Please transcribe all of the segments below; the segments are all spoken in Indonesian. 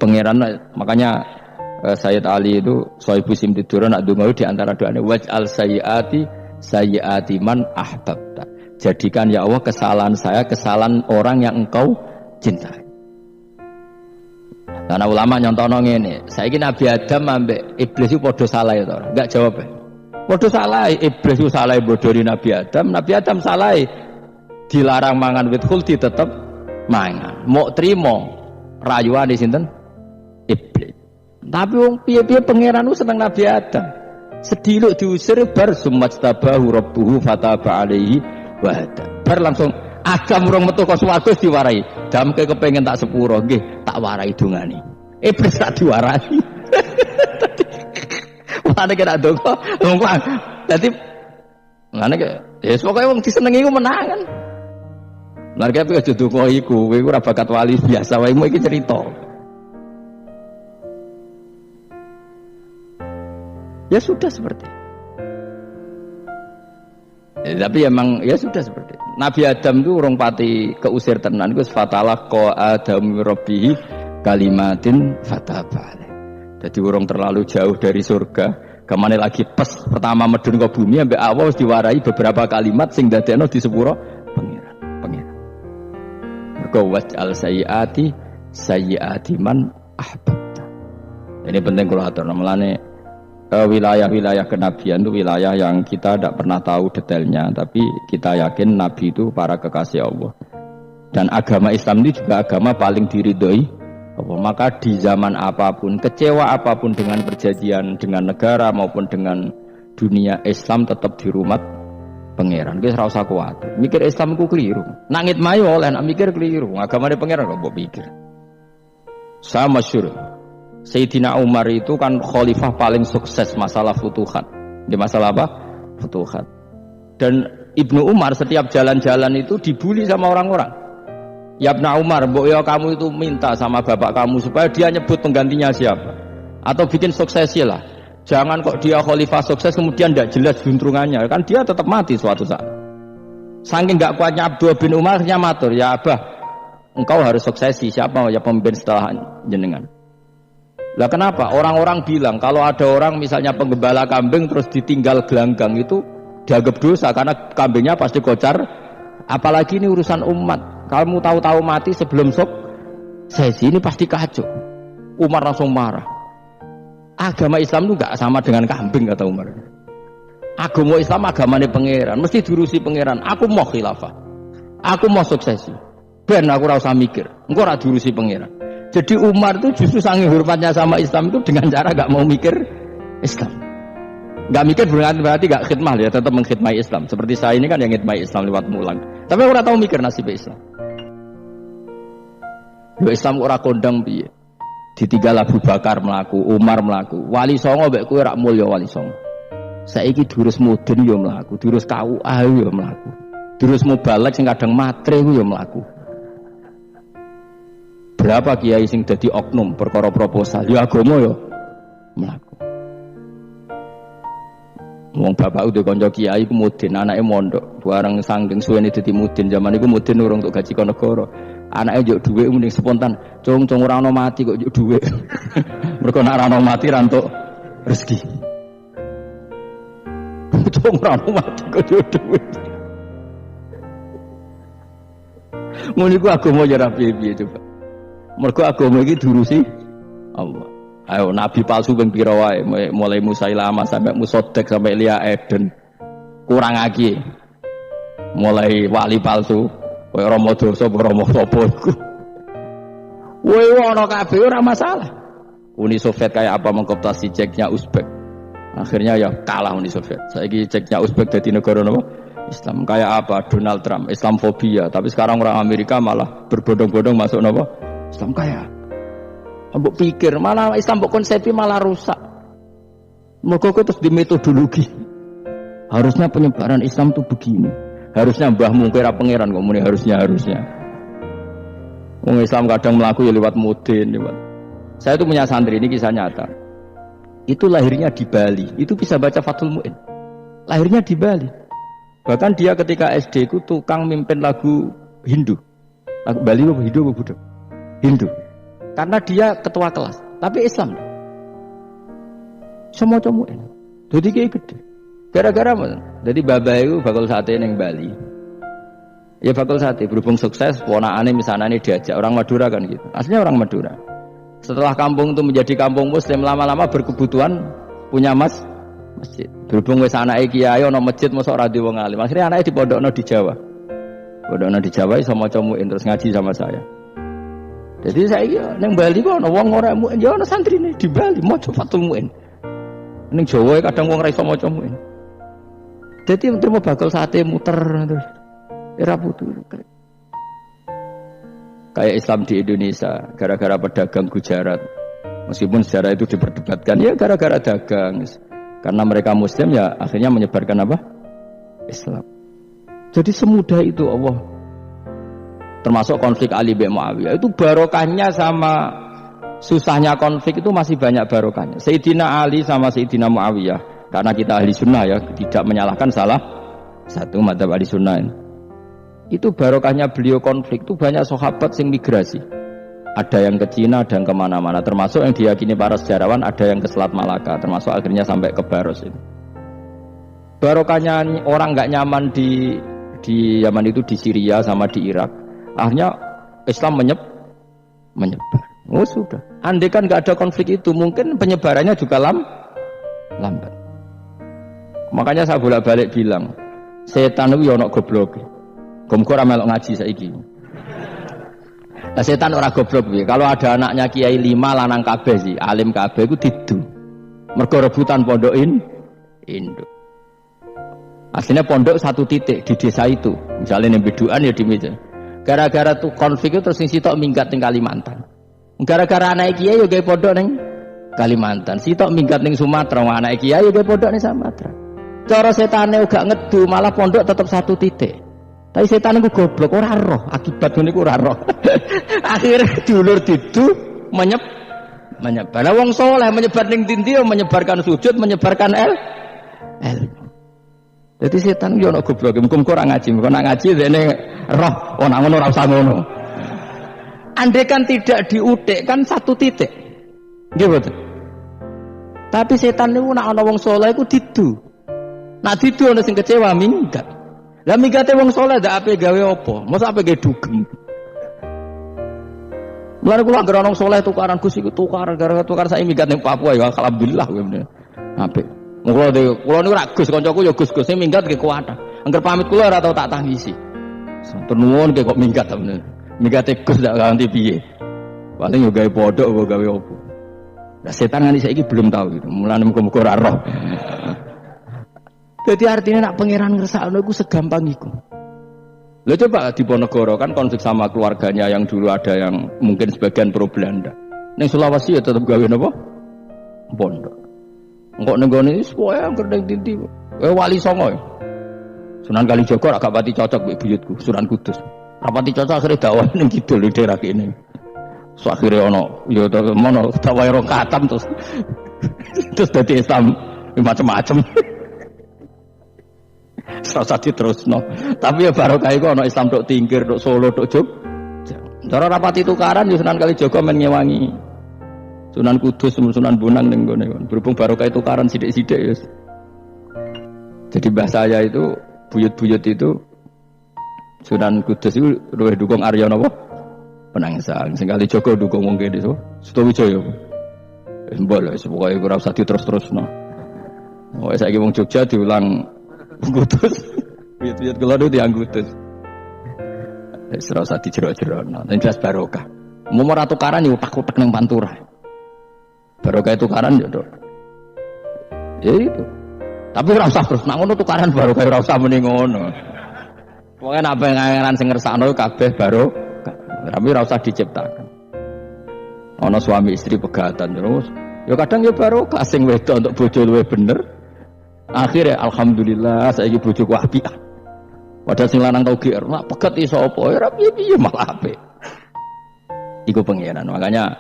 pangeran. Makanya Sayyid Ali itu Sohibu Simtidur nak donga di antara doanya waj'al sayyiati man ahbabta. Jadikan ya Allah kesalahan saya kesalahan orang yang engkau cintai. Karena ulama nyontono ngene, saiki Nabi Adam ambek iblis itu padha salah to ora? Enggak jawab. Padha salah, iblis itu salah bodoni Nabi Adam salah dilarang mangan wit khuldi tetep mangan. Mok trimo rayuane sinten? Iblis. Tapi wong piye-piye pangeran ku seneng Nabi Adam. Sediluk diusir bar sumajtabahu rabbuhu fataba alaihi wa hada. Bar langsung Adam urung metu ka swarga diwarai. Damke kepengin tak sepuro nggih, tak warai dongane. Iblis tak diwarai. Wah nek ora donga, ngomong. Dadi ngene ke, ya pokoke wong disenengi ku menangan. Larga kowe aja donga iku, kowe ora bakat wali biasa wae iki cerita. Ya sudah seperti tapi emang ya sudah seperti itu. Nabi Adam itu urung pati keusir tenan iku fatalah qa Adam rabbihi kalimatin fataba. Jadi urung terlalu jauh dari surga. Kemana lagi pas pertama medun ke bumi ambek Allah wis diwarai beberapa kalimat sing dadekno di sepuro pangeran. Mergo waj'al sayyiati man ahbabta. Ini penting kalau atur namanya wilayah-wilayah kenabian itu wilayah yang kita tidak pernah tahu detailnya, tapi kita yakin Nabi itu para kekasih Allah. Dan agama Islam ini juga agama paling diridhoi Allah. Maka di zaman apapun, kecewa apapun dengan perjanjian dengan negara maupun dengan dunia, Islam tetap dirumat pangeran. Wis ora usah kuwatir. Mikir Islam iku keliru. Nangit mayo oleh nak mikir keliru. Agamane pangeran kok mbok pikir. Sama masyhur. Sayyidina Umar itu kan khalifah paling sukses masalah futuhat. Di masalah apa? Futuhat. Dan Ibnu Umar setiap jalan-jalan itu dibully sama orang-orang. Ya Ibnu Umar, mbok ya kamu itu minta sama bapak kamu supaya dia nyebut penggantinya siapa. Atau bikin suksesi lah. Jangan kok dia khalifah sukses kemudian tidak jelas juntrungannya. Kan dia tetap mati suatu saat. Saking gak kuatnya Abdullah bin Umar akhirnya matur, ya Abah, engkau harus suksesi. Siapa ya pemimpin setelah jenengan? Lah kenapa? Orang-orang bilang kalau ada orang misalnya penggembala kambing terus ditinggal gelanggang itu dianggap dosa karena kambingnya pasti kocar. Apalagi ini urusan umat. Kamu tahu-tahu mati sebelum sesi ini pasti kacau. Umar langsung marah. Agama Islam itu gak sama dengan kambing kata Umar. Agama Islam agamanya pangeran, mesti diurusi pangeran. Aku mau khilafah. Aku mau suksesi. Ben aku ora usah mikir. Engko ora diurusi pangeran. Jadi Umar itu justru saking hormatnya sama Islam itu dengan cara gak mau mikir Islam. Gak mikir berarti gak khidmah ya, tetap mengkhidmati Islam. Seperti saya ini kan yang khidmati Islam lewat mulang. Tapi aku ora tahu mikir nasib Islam. Yo Islam ora kondang piye. Ditinggal Abu Bakar melaku, Umar melaku. Wali Songo mbek kowe rak mulya Wali Songo. Saiki durus mudin yo mlaku, durus KUA yo mlaku. Durus mubalek sing kadang matre yo mlaku. Berapa kiai sing dadi oknum perkara proposal ya agama ya mlaku. Wong bapak udah kanca kiai ku mudin, anake mondok, bareng saking suwene dadi mudin, zaman iku mudin urung untuk gaji kon negara. Anake njuk dhuwit mending spontan, cung ora ono mati kok njuk dhuwit. Mergo nek ora ono mati ra entuk rezeki. Cung ora ono mati kok njuk dhuwit. Ngono iku agama ya ra piye-piye coba. Mergo agama iki diurusi Allah. Ayo nabi palsu ping pira wae mulai Musailama sampai Musaddaq sampai Lia Eden. Kurang lagi. Mulai wali palsu koyo Rama Dosa apa Rama sapa iku. Kowe ana kabeh ora masalah. Uni Soviet kayak apa mengkooptasi ceknya Uzbek. Akhirnya ya kalah Uni Soviet. Saiki ceknya Uzbek dadi negara napa? Islam. Kayak apa? Donald Trump, Islamfobia. Tapi sekarang orang Amerika malah berbondong-bondong masuk napa? Islam kaya. Mbok pikir malah Islam mbok konsepnya malah rusak. Mergo terus di metodologi. Harusnya penyebaran Islam tuh begini. Harusnya mbahmu kira pangeran kok muni harusnya. Wong Islam kadang melaku ya lewat mudin, lewat. Saya itu punya santri, ini kisah nyata. Itu lahirnya di Bali. Itu bisa baca Fathul Mu'in. Lahirnya di Bali. Bahkan dia ketika SD itu tukang mimpin lagu Hindu. Lagu Bali apa Hindu apa Buddha? Hindu. karena dia ketua kelas. Tapi Islam semua MUN. Jadi kayak gede. Gara-gara apa? Jadi babah itu bakal sate neng Bali. Ya bakal sate berhubung sukses, ponakane misalnya ini diajak orang Madura kan gitu. Aslinya orang Madura. Setelah kampung itu menjadi kampung Muslim, lama-lama berkebutuhan punya masjid. Berhubung wis anake kiai ana masjid mosok ora di wong alim. Akhirnya anake dipondokno di Jawa. Pondokno di Jawa iso maca MUN terus ngaji sama saya. Jadi saiki ning Bali kok ana wong ora MUN, ya ana santrine di Bali maca Fathul MUN. Ning Jawa kadang wong ora iso maca MUN. Jadi terima bakal sate muter terus. Era putu. Kayak Islam di Indonesia gara-gara pedagang Gujarat. Meskipun sejarah itu diperdebatkan ya gara-gara dagang. Karena mereka Muslim ya akhirnya menyebarkan apa? Islam. Jadi semudah itu Allah. Termasuk konflik Ali bin Muawiyah itu barokahnya sama susahnya konflik itu masih banyak barokahnya. Sayyidina Ali sama Sayyidina Muawiyah karena kita ahli sunnah ya tidak menyalahkan salah satu madzhab ahli sunnah ini. Itu barokahnya beliau konflik itu banyak sahabat yang migrasi. Ada yang ke Cina, ada yang kemana-mana. Termasuk yang diyakini para sejarawan ada yang ke Selat Malaka. Termasuk akhirnya sampai ke Baros ini. Barokahnya orang nggak nyaman di Yaman itu di Syria sama di Irak. Akhirnya Islam menyebar. Oh sudah. Andai kan nggak ada konflik itu, mungkin penyebarannya juga lambat. Makanya saya bolak-balik bilang, setan itu ono goblok. Gomko ora melok ngaji saiki. Lah setan ora goblok piye? Kalau ada anaknya kiai 5 lanang kabeh sih, alim kabeh iku didu. Mergo rebutan pondokin induk. Aslinya pondok satu titik di desa itu. Misalnya ning Beduan ya di meja. Gara-gara tuh konflik itu terus sing sitok minggat ning Kalimantan. Gara-gara anak kiai yo gawe pondok ning Kalimantan. Sitok minggat ning Sumatera, anak kiai yo gawe pondok ning Sumatera. Cara setane uga ngedu, malah pondok tetap satu titik. Tapi setan itu goblok, ora roh, akibat ini ora roh. Akhirnya diulur didu menyebar. Lah wong soleh menyebar ning ndi menyebarkan sujud, menyebarkan ilmu. Jadi setan yo ono goblok, muga-muga ora ngaji, kok nak ngaji dene roh, ana ngono ora usah ngono. Andai kan tidak diutik kan satu titik. Nggih mboten. Tapi setan niku nek ana wong soleh iku didu. Nak didu ana sing kecewa minggat. Lah migate wong saleh ndak ape gawe apa? Mosok ape gawe dugem. Mulane kula anggere wong saleh tukaran Gus iku tukaran gara-gara tukar saiki migat ning Papua ya alhamdulillah kowe meneh. Apik. Kula niku ra Gus kancaku ya Gus-Gus sing minggat nggih kuwat. Angger pamit kula ora tau tak tangisi. Sampun nuwun nggih kok minggat ta meneh. Migate Gus ndak ganti piye. Paling yo gawe podok apa gawe apa. Lah setan nganti saiki belum tahu gitu. Mulane muga-muga ora roh. Jadi artinya nak pangeran ngersakno iku segampang iku. Lo coba di Ponegoro kan konflik sama keluarganya yang dulu ada yang mungkin sebagian pro Belanda. Ning Sulawesi ya tetep gawe napa? Pondok. Engko ning gone wis pokoke angger ning dinti. Wali Songo. Sunan Kalijaga agak pati cocok mbek buyutku, Sunan Kudus. Rapati cocok akhire dakwah ning kidul daerah kene. So akhire ono ya mono dakwah ro katam terus dadi Islam macam-macam. Serasa diterusno. Tapi ya barokah iku ana Islam tok Tingkir, tok Solo, tok Jogja. Cara rapati tukaran ya Sunan Kalijaga men ngewangi Sunan Kudus, Sunan Bonang ning gone. Berhubung barokah tukaran sithik-sithik ya. Jadi mbah saya itu buyut-buyut itu Sunan Kudus itu luwih dukung Arya napa? Penangsang. Sing Kalijaga dukung wong kene so. Sutawijaya. Wis mbok lho pokoke ora usah diterus-terusno. Oh saiki wong Jogja diulang Kudus, buyut-buyut kula itu yang Kudus. Serasa dijero-jero, dan jelas barokah. Mau tukaran ya utak-utak neng Pantura. Barokah tukaran ya dok. Ya itu. Tapi ora usah terus, nak ngono tukaran barokah ora usah muni ngono. Pokoke nek pengen sing ngersakno kabeh barokah. Tapi ora usah diciptakan. Ana suami istri pegatan terus. Ya kadang ya barokah sing wedok untuk bojo luwih bener. Akhirnya alhamdulillah saiki bojoku apik. Padahal sing lanang tau GR, nak pegat iso apa? Ya piye-piye malah apik. Iku pengenan. Makanya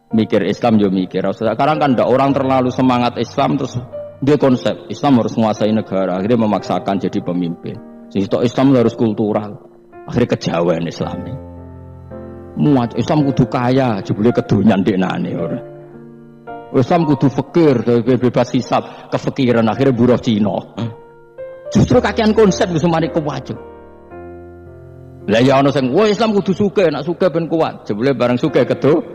mikir Islam yo mikir. Sekarang kan ndak orang terlalu semangat Islam terus dia konsep Islam harus menguasai negara, akhirnya memaksakan jadi pemimpin. Sing Islam harus kultural. Akhirnya kejauhan Islami. Muat Islam kudu kaya, jebule kedonyan deknane ora. Islam kudu fakir, bebas hisab, kefikiran akhirnya buruh Cina. Justru kakean konsep wis mari kuwat. Lah ya ana sing wah Islam kudu sugih, nek sugih ben kuat. Jebule bareng sugih kedo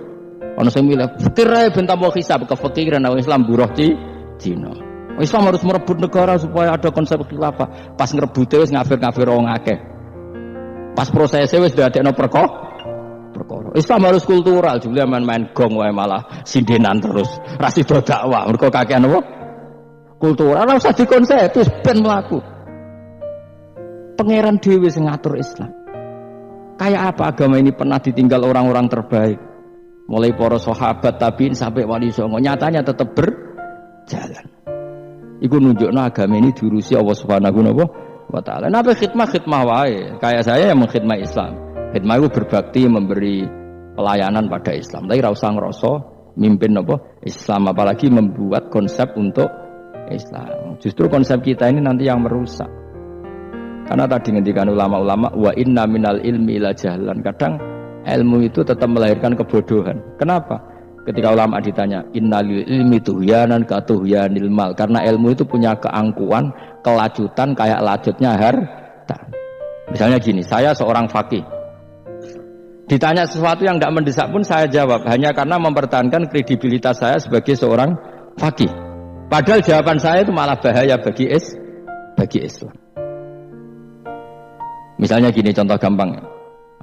ana sing milih fakir ae ben tambah hisab, kefikiran Islam buruh Cina. Islam harus merebut negara supaya ada konsep khilafah. Pas ngrebute wis ngafir-ngafir wong akeh. Pas prosesnya wis dadekno perkara. Islam harus kultural, jebule main gong wae malah sindenan terus. Ra sida dakwah, mergo kakean apa? Kultural ora usah dikonsep, wis ben mlaku. Pangeran dhewe sing ngatur Islam. Kayak apa agama ini pernah ditinggal orang-orang terbaik. Mulai para sahabat tabiin sampai wali songo, nyatanya tetap berjalan. Iku nunjukno agama ini diurusi Allah Subhanahu wa taala. Napa khidmah wae. Kayak saya yang mengkhidmah Islam. Khidmah itu berbakti memberi pelayanan pada Islam. Tapi ra usah ngrasa mimpin apa Islam, apalagi membuat konsep untuk Islam. Justru konsep kita ini nanti yang merusak. Karena tadi ngendikan ulama-ulama wa inna minal ilmi la jahlan. Kadang ilmu itu tetap melahirkan kebodohan. Kenapa? Ketika ulama ditanya innalil ilmi tuhyanan ka tuhyanil mal, karena ilmu itu punya keangkuhan, kelajutan kayak lajutnya harta. Misalnya gini, saya seorang faqih. Ditanya sesuatu yang tidak mendesak pun saya jawab hanya karena mempertahankan kredibilitas saya sebagai seorang faqih. Padahal jawaban saya itu malah bahaya bagi Islam. Misalnya gini contoh gampang.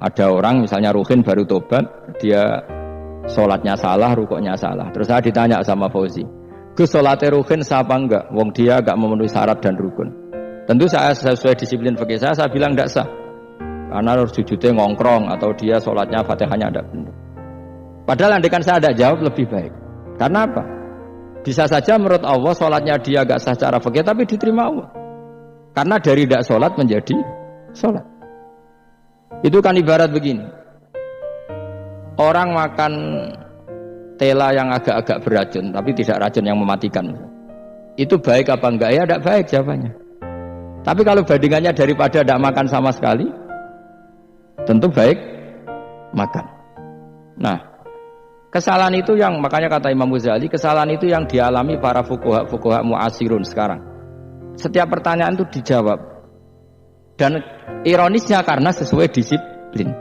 Ada orang misalnya Ruhin baru tobat, dia sholatnya salah, rukuknya salah. Terus saya ditanya sama Fauzi, Gus sholatnya Ruhin sah apa enggak? Wong dia enggak memenuhi syarat dan rukun. Tentu saya sesuai disiplin fikih saya bilang enggak sah. Karena harus sujudnya ngongkrong atau dia sholatnya fatihahnya ada benar. Padahal andaikan saya ada jawab lebih baik. Karena apa? Bisa saja menurut Allah sholatnya dia agak sah secara fikih tapi diterima Allah. Karena dari tidak sholat menjadi sholat. Itu kan ibarat begini. Orang makan tela yang agak-agak beracun tapi tidak racun yang mematikan. Itu baik apa enggak? Ya tidak baik jawabannya. Tapi kalau bandingannya daripada tidak makan sama sekali, tentu baik makan. Nah, kesalahan itu yang makanya kata Imam Ghazali, kesalahan itu yang dialami para fuqaha mu'asirun sekarang. Setiap pertanyaan itu dijawab. Dan ironisnya karena sesuai disiplin.